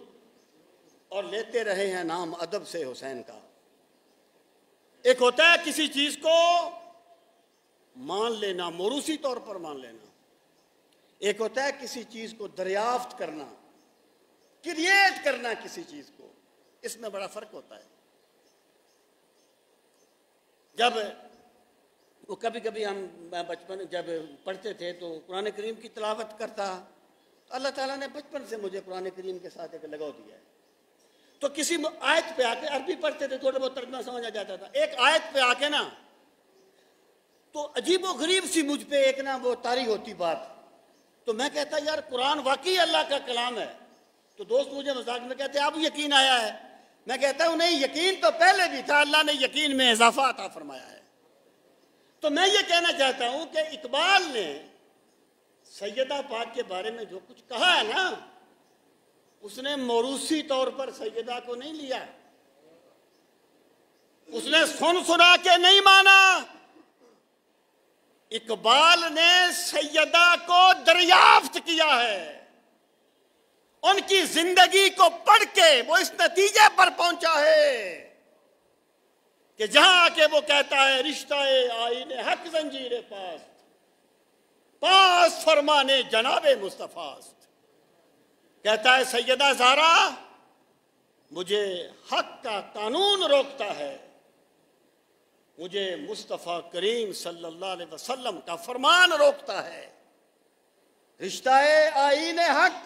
और लेते रहे हैं नाम अदब से हुसैन का। एक होता है किसी चीज को मान लेना, मौरूसी तौर पर मान लेना, एक होता है किसी चीज को दरियाफ्त करना, क्रिएट करना किसी चीज को, इसमें बड़ा फर्क होता है। जब वो कभी कभी हम बचपन जब पढ़ते थे तो कुरान करीम की तिलावत करता, तो अल्लाह ताला ने बचपन से मुझे कुरान करीम के साथ एक लगाव दिया है। तो किसी आयत पे आके, अरबी पढ़ते थे, थोड़ा बहुत तर्जुमा समझ आ जाता था, एक आयत पे आके ना तो अजीबो गरीब सी मुझ पे एक ना वो तारी होती बात, तो मैं कहता यार कुरान वाकई अल्लाह का कलाम है। तो दोस्त मुझे मजाक में कहते अब यकीन आया है। मैं कहता हूं नहीं, यकीन तो पहले भी था, अल्लाह ने यकीन में इजाफा अता फरमाया है। तो मैं ये कहना चाहता हूं कि इकबाल ने सैयदा पाक के बारे में जो कुछ कहा है ना, उसने मौरूसी तौर पर सैयदा को नहीं लिया, उसने सुन सुना के नहीं माना। इकबाल ने सैयदा को दरियाफ्त किया है, उनकी जिंदगी को पढ़ के वो इस नतीजे पर पहुंचा है कि जहां आके वो कहता है रिश्ता आईने हक जंजीरे पास, पास फरमाने जनाबे मुस्तफास्त। कहता है सैयदा ज़हरा मुझे हक का कानून रोकता है, मुझे मुस्तफ़ा करीम सल्लल्लाहु अलैहि वसल्लम का फरमान रोकता है। रिश्ताए आईने हक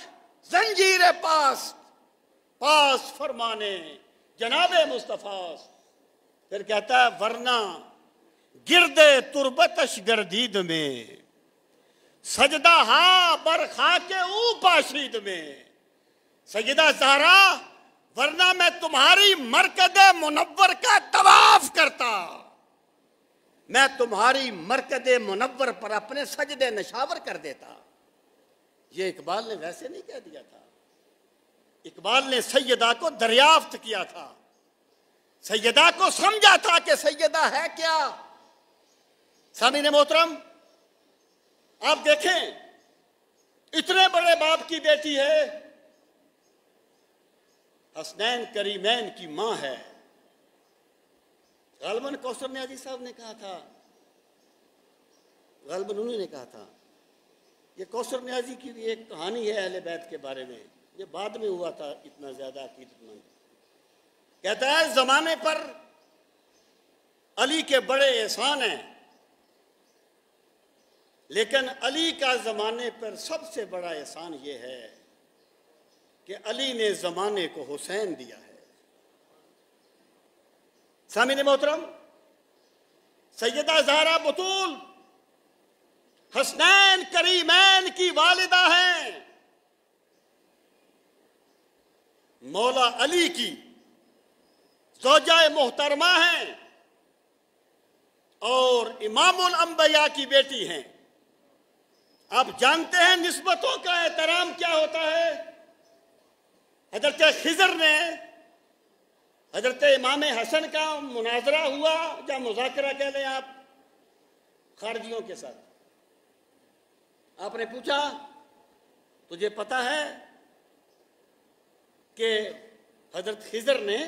जंजीरे पास, पास फरमाने जनाबे मुस्तफ़ा। फिर कहता है वरना गिरदे तुरबतश गर्दीद में, सजदा हा बरखा के ऊपाशीद में। सैयदा ज़हरा वरना मैं तुम्हारी मरकदे मुनव्वर का तवाफ करता, मैं तुम्हारी मरकदे मुनव्वर पर अपने सजदे नशावर कर देता। ये इकबाल ने वैसे नहीं कह दिया था, इकबाल ने सैयदा को दरियाफ्त किया था, सैयदा को समझा था कि सैयदा है क्या। सामीने मोहतरम आप देखें, इतने बड़े बाप की बेटी है, हसनैन करीमैन की मां है। गालिबन कौसर न्याजी साहब ने कहा था, गालिबन उन्होंने कहा था, ये कौसर न्याजी की भी एक कहानी है अहले बैत के बारे में, ये बाद में हुआ था, इतना ज्यादा अकीदतमंद। कहता है जमाने पर अली के बड़े एहसान हैं, लेकिन अली का जमाने पर सबसे बड़ा एहसान ये है कि अली ने जमाने को हुसैन दिया है। सामीने मोहतरम सैयदा ज़हरा बतूल हसनैन करीमैन की वालिदा हैं, मौला अली की ज़ौजाए मोहतरमा हैं और इमामुल अंबिया की बेटी हैं। आप जानते हैं निस्बतों का एहतराम क्या होता है। हजरत खिजर ने हजरत इमाम हसन का मुनाजरा हुआ या मुज़ाकरा कह लें आप खारजियों के साथ। आपने पूछा तुझे पता है कि हजरत खिजर ने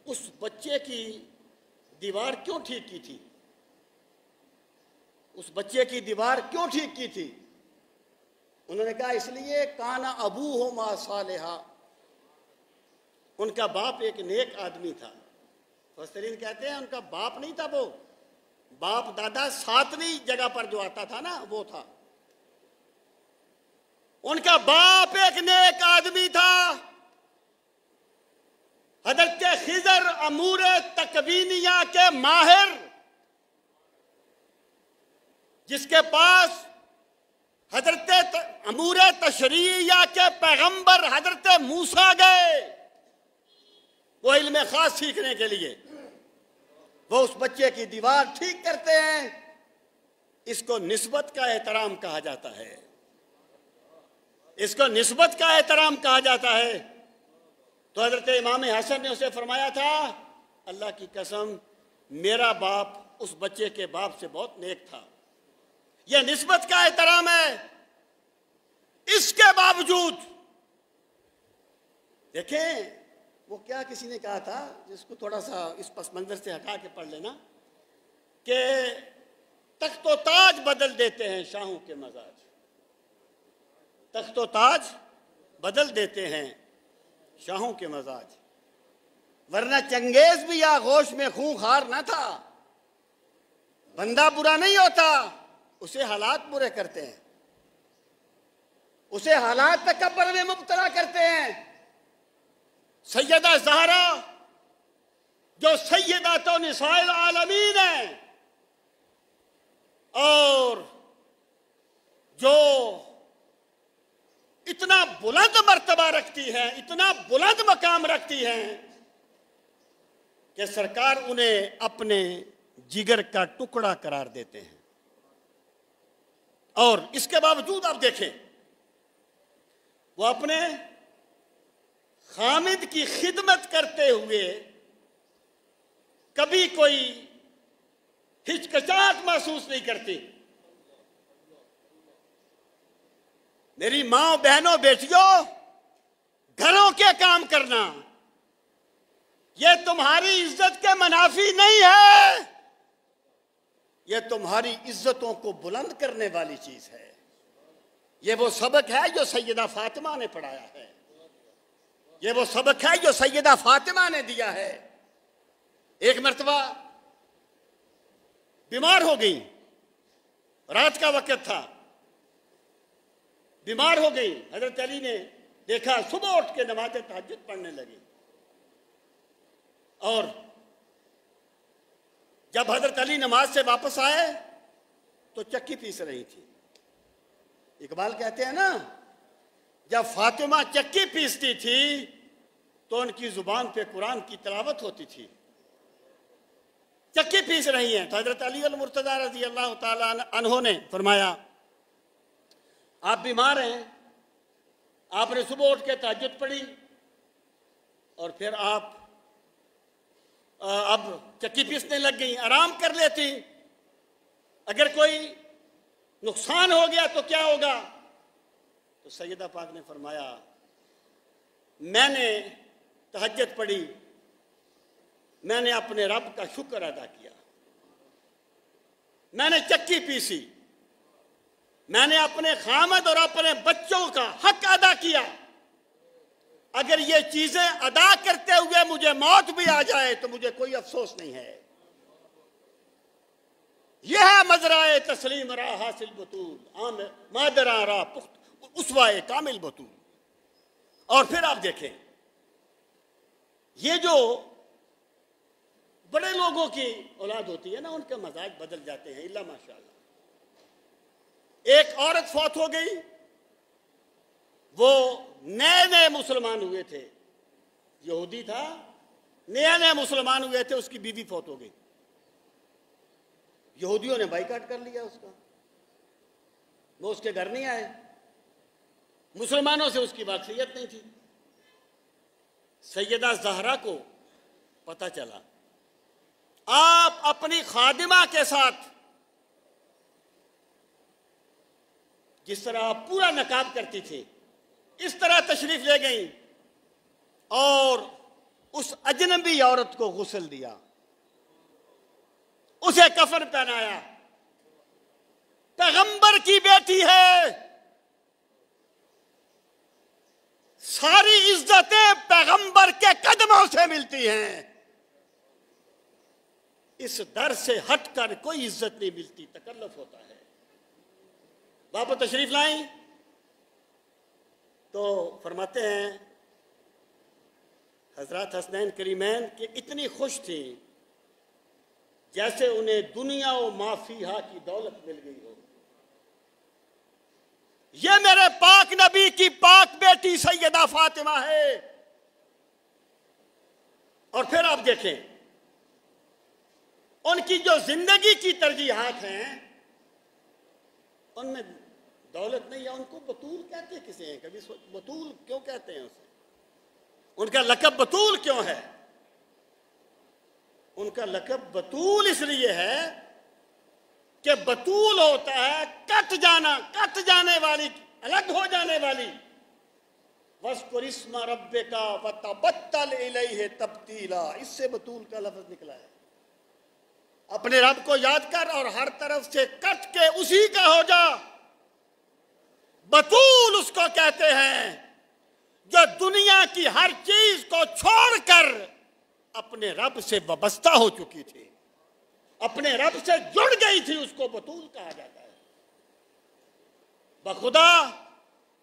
उस बच्चे की दीवार क्यों ठीक की थी? उस बच्चे की दीवार क्यों ठीक की थी? उन्होंने कहा इसलिए काना अबू हो मा सालेहा, उनका बाप एक नेक आदमी था। मुफस्सिरीन कहते हैं उनका बाप नहीं था, वो बाप दादा सातवीं जगह पर जो आता था ना वो था। उनका बाप एक नेक आदमी था। हजरत खिजर अमूर तकवीनिया के माहिर, जिसके पास हजरत अमूर तशरीया के पैगंबर हजरत मूसा गए वो इल्म खास सीखने के लिए, वो उस बच्चे की दीवार ठीक करते हैं। इसको निस्बत का एहतराम कहा जाता है, इसको निस्बत का एहतराम कहा जाता है। तो हजरत इमाम हसन ने उसे फरमाया था अल्लाह की कसम मेरा बाप उस बच्चे के बाप से बहुत नेक था। यह निस्बत का एहतराम है। इसके बावजूद देखें वो क्या किसी ने कहा था, जिसको थोड़ा सा इस पस मंजर से हटा के पढ़ लेना, कि तख्तो ताज बदल देते हैं शाहों के मजाज, तख्तो ताज बदल देते हैं शाहों के मजाज। वरना चंगेज भी आगोश में खूंखार न था। बंदा बुरा नहीं होता, उसे हालात बुरे करते हैं, उसे हालात तकब्बुर में मुब्तला करते हैं। सैयदा ज़हरा जो सैयदातो निसाइल आलमीन है और जो इतना बुलंद मर्तबा रखती है, इतना बुलंद मकाम रखती हैं कि सरकार उन्हें अपने जिगर का टुकड़ा करार देते हैं। और इसके बावजूद आप देखें वो अपने खामिद की खिदमत करते हुए कभी कोई हिचकिचाहट महसूस नहीं करती। मेरी माँ बहनों बेटियों, घरों के काम करना यह तुम्हारी इज्जत के मुनाफी नहीं है, यह तुम्हारी इज्जतों को बुलंद करने वाली चीज है। यह वो सबक है जो सैयदा फातिमा ने पढ़ाया है, यह वो सबक है जो सैयदा फातिमा ने दिया है। एक मर्तबा बीमार हो गई, रात का वक्त था, बीमार हो गई। हजरत अली ने देखा, सुबह उठ के नमाज तहज्जुद पढ़ने लगी और जब हजरत अली नमाज से वापस आए तो चक्की पीस रही थी। इकबाल कहते हैं ना, जब फातिमा चक्की पीसती थी तो उनकी जुबान पे कुरान की तिलावत होती थी। चक्की पीस रही हैं तो हजरत अली अल मुर्तज़ा रज़ी अल्लाह ताला अन्हो ने फरमाया आप बीमार हैं, आपने सुबह उठ के तहज्जुद पढ़ी और फिर आप अब चक्की पीसने लग गई, आराम कर लेती, अगर कोई नुकसान हो गया तो क्या होगा? तो सैयदा पाक ने फरमाया मैंने तहज्जुद पढ़ी, मैंने अपने रब का शुक्र अदा किया, मैंने चक्की पीसी, मैंने अपने खामद और अपने बच्चों का हक अदा किया। अगर ये चीजें अदा करते हुए मुझे मौत भी आ जाए तो मुझे कोई अफसोस नहीं है। यह है मजराए तस्लीम रा हासिल बतूल आम मादरा रा पुख्त उसवाए कामिल बतूल। और फिर आप देखें ये जो बड़े लोगों की औलाद होती है ना, उनके मजाज बदल जाते हैं इल्ला माशाअल्लाह। एक औरत फौत हो गई, वो नए नए मुसलमान हुए थे, यहूदी था, नए नए मुसलमान हुए थे, उसकी बीवी फौत हो गई। यहूदियों ने बाइकाट कर लिया उसका, वो उसके घर नहीं आए, मुसलमानों से उसकी वाकफियत नहीं थी। सैयदा ज़हरा को पता चला आप अपनी खादिमा के साथ जिस तरह आप पूरा नकाब करती थी इस तरह तशरीफ ले गई और उस अजनबी औरत को गुस्ल दिया, उसे कफन पहनाया। पैगंबर की बेटी है, सारी इज्जतें पैगंबर के कदमों से मिलती हैं। इस दर से हटकर कोई इज्जत नहीं मिलती, तकल्लुफ होता है। वापस तशरीफ लाई तो फरमाते हैं हजरत हसनैन करीमैन कि इतनी खुश थी जैसे उन्हें दुनिया व माफिया की दौलत मिल गई हो। ये मेरे पाक नबी की पाक बेटी सैयदा फातिमा है। और फिर आप देखें उनकी जो जिंदगी की तरजीहात हैं उनमें दौलत नहीं है। उनको बतूल कहते हैं किसे हैं, कभी बतूल क्यों कहते हैं उसे? उनका लकब बतूल क्यों है? उनका लकब बतूल इसलिए है कि बतूल होता है कट जाना, कट जाने वाली, अलग हो जाने वाली। वस्कुर इस्मा रब्बिका वतबत्तल इलैहि तब्तीला, इससे बतूल का लफ्ज निकला है। अपने रब को याद कर और हर तरफ से कट के उसी का हो जा। बतूल उसको कहते हैं जो दुनिया की हर चीज को छोड़कर अपने रब से वाबस्ता हो चुकी थी, अपने रब से जुड़ गई थी, उसको बतूल कहा जाता है। बखुदा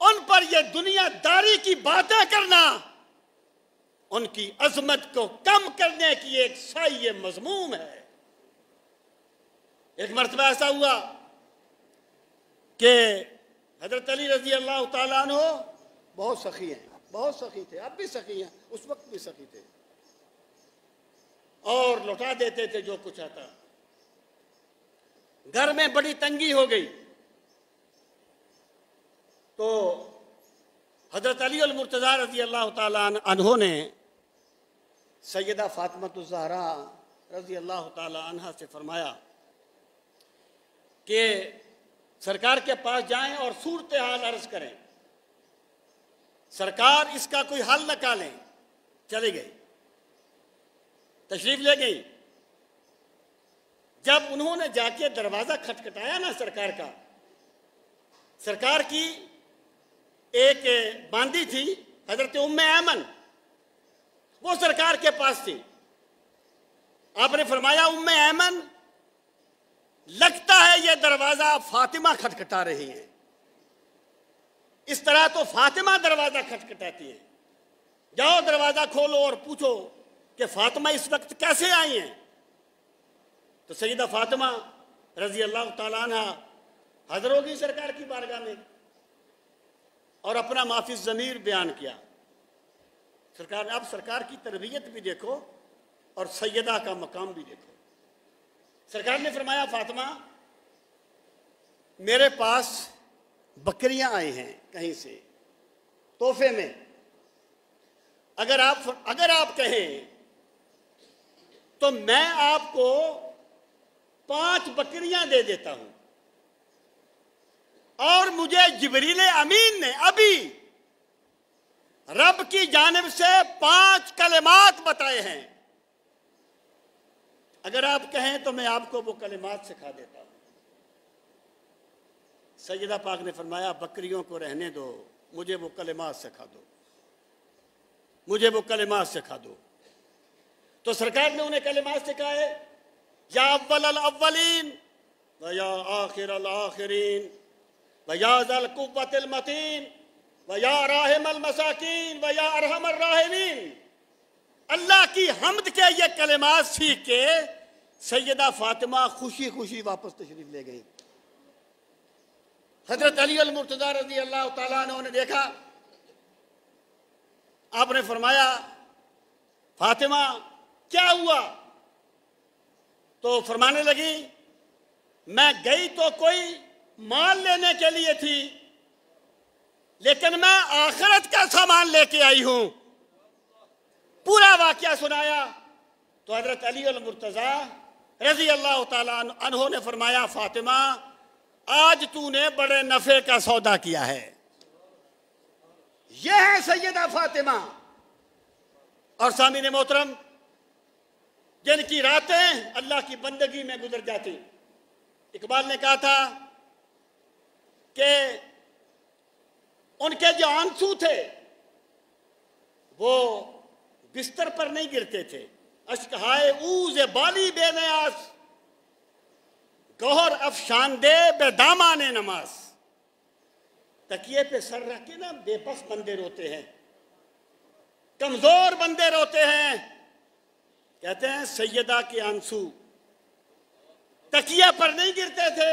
उन पर यह दुनियादारी की बातें करना उनकी अजमत को कम करने की एक सही मजमूम है। एक मर्तबा ऐसा हुआ कि हजरत अली रजी अल्लाह ताला अन्हु बहुत सखी हैं, बहुत सखी थे, अब भी सखी हैं, उस वक्त भी सखी थे और लौटा देते थे जो कुछ आता। घर में बड़ी तंगी हो गई तो हजरत अली अल मुर्तज़ा रजी अल्लाह ताला अन्हु ने सैयदा फातिमा ज़हरा रजी अल्लाह ताला अन्हा से फरमाया कि सरकार के पास जाएं और सूरत हाल अर्ज करें, सरकार इसका कोई हल निकालें। चली गई, तशरीफ ले गई। जब उन्होंने जाके दरवाजा खटखटाया ना सरकार का, सरकार की एक बांदी थी हजरत उम्मे ऐमन, वो सरकार के पास थी। आपने फरमाया उम्मे ऐमन, लगता है ये दरवाजा फातिमा खटखटा रही है। इस तरह तो फातिमा दरवाजा खटखटाती है, जाओ दरवाजा खोलो और पूछो कि फातिमा इस वक्त कैसे आई हैं। तो सैयदा फातिमा रजी अल्लाह ताला अन्हा हाजिर हो गई सरकार की बारगाह में और अपना माफी ज़मीर बयान किया। सरकार, अब सरकार की तरबियत भी देखो और सैयदा का मकाम भी देखो। सरकार ने फरमाया फातिमा, मेरे पास बकरियां आई हैं कहीं से तोहफे में, अगर आप कहें तो मैं आपको 5 बकरियां दे देता हूं। और मुझे जिब्रील अमीन ने अभी रब की जानिब से 5 कलिमात बताए हैं, अगर आप कहें तो मैं आपको वो कलिमात सिखा देता हूं। सैयदा पाक ने फरमाया बकरियों को रहने दो, मुझे वो कलिमात सिखा दो, मुझे वो कलिमात सिखा दो। तो सरकार ने उन्हें कलिमात सिखाए, या अव्वल अल अव्वलीन व या आखिर अल आखिरीन व या ज़ल कुव्वतिल मतीन व या राहिम अल मसाकीन व या अरहमर राहिमीन। अल्लाह की हम्द के ये कलिमात सीख के सैयदा फातिमा खुशी खुशी वापस तशरीफ ले गई। हजरत अली अल मुर्तज़ा रज़ी अल्लाह ताला अन्हु ने देखा, आपने फरमाया फातिमा क्या हुआ? तो फरमाने लगी, मैं गई तो कोई माल लेने के लिए थी, लेकिन मैं आखिरत का सामान लेके आई हूं। पूरा वाकया सुनाया तो हजरत अली अल मुर्तज़ा रजी अल्लाह ताला अन्हो ने फरमाया, फातिमा आज तूने बड़े नफे का सौदा किया है। यह है सैयदा फातिमा। और सामीने मोहतरम, जिनकी रातें अल्लाह की बंदगी में गुजर जाती। इकबाल ने कहा था कि उनके जो आंसू थे वो बिस्तर पर नहीं गिरते थे। अश्क हाय ऊज़ बाली बेनियास, गौहर अफशानदे बेदामाने नमाज। तकिए पे सर रख के ना बेबस बंदे रोते हैं, कमजोर बंदे रोते हैं। कहते हैं सैयदा के आंसू तकिया पर नहीं गिरते थे,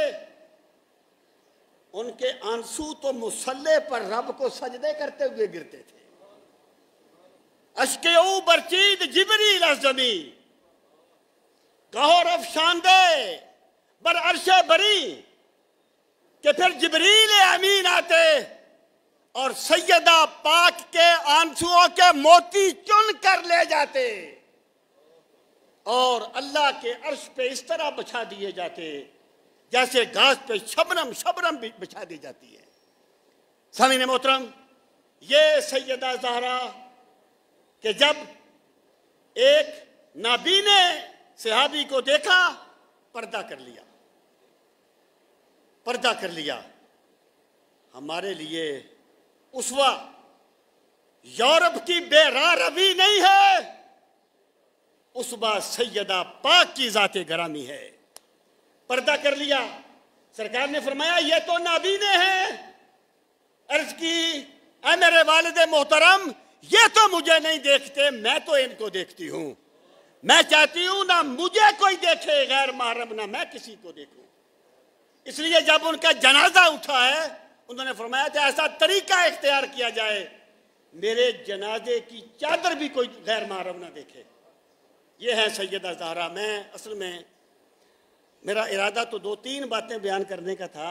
उनके आंसू तो मुसल्ले पर रब को सजदे करते हुए गिरते थे। अश्के ऊ बरचीद जिबरील अज़मी, गौहर अफशानदे बर अरशे बरी, कि फिर जिबरील अमीन आते और सैयदा पाक के आंसुओं के मोती चुन कर ले जाते और अल्लाह के अर्श पे इस तरह बिछा दिए जाते जैसे घास पे शबनम शबनम बिछा दी जाती है। सामीने मोहतरम, ये सैयदा ज़हरा कि जब एक नाबीने सहाबी को देखा, पर्दा कर लिया, पर्दा कर लिया। हमारे लिए उसवा यूरोप की बेराह रवी नहीं है, उसवा सैयदा पाक की जाते गरामी है। पर्दा कर लिया। सरकार ने फरमाया ये तो नाबीने हैं। अर्ज की ऐ मेरे वालिद मोहतरम, ये तो मुझे नहीं देखते, मैं तो इनको देखती हूं। मैं चाहती हूं ना मुझे कोई देखे गैर महरम, ना मैं किसी को देखूं। इसलिए जब उनका जनाजा उठा है, उन्होंने फरमाया था ऐसा तरीका इख्तियार किया जाए मेरे जनाजे की चादर भी कोई गैर महरम ना देखे। ये है सैयदा ज़हरा। मैं असल में मेरा इरादा तो 2-3 बातें बयान करने का था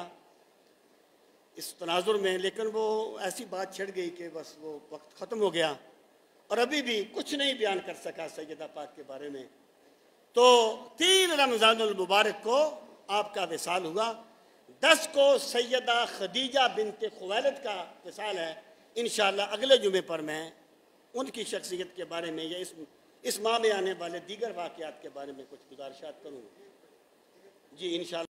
इस तनाजुर में, लेकिन वो ऐसी बात छिड़ गई कि बस वो वक्त ख़त्म हो गया और अभी भी कुछ नहीं बयान कर सका सैयदा पाक के बारे में। तो 3 रमज़ानुल मुबारक को आपका विसाल हुआ, 10 को सैयदा खदीजा बिनते खुवैलिद का विसाल है। इंशाअल्लाह अगले जुमे पर मैं उनकी शख्सियत के बारे में या इस माह में आने वाले दीगर वाक़यात के बारे में कुछ गुज़ारिशात करूँ। जी इंशाअल्लाह।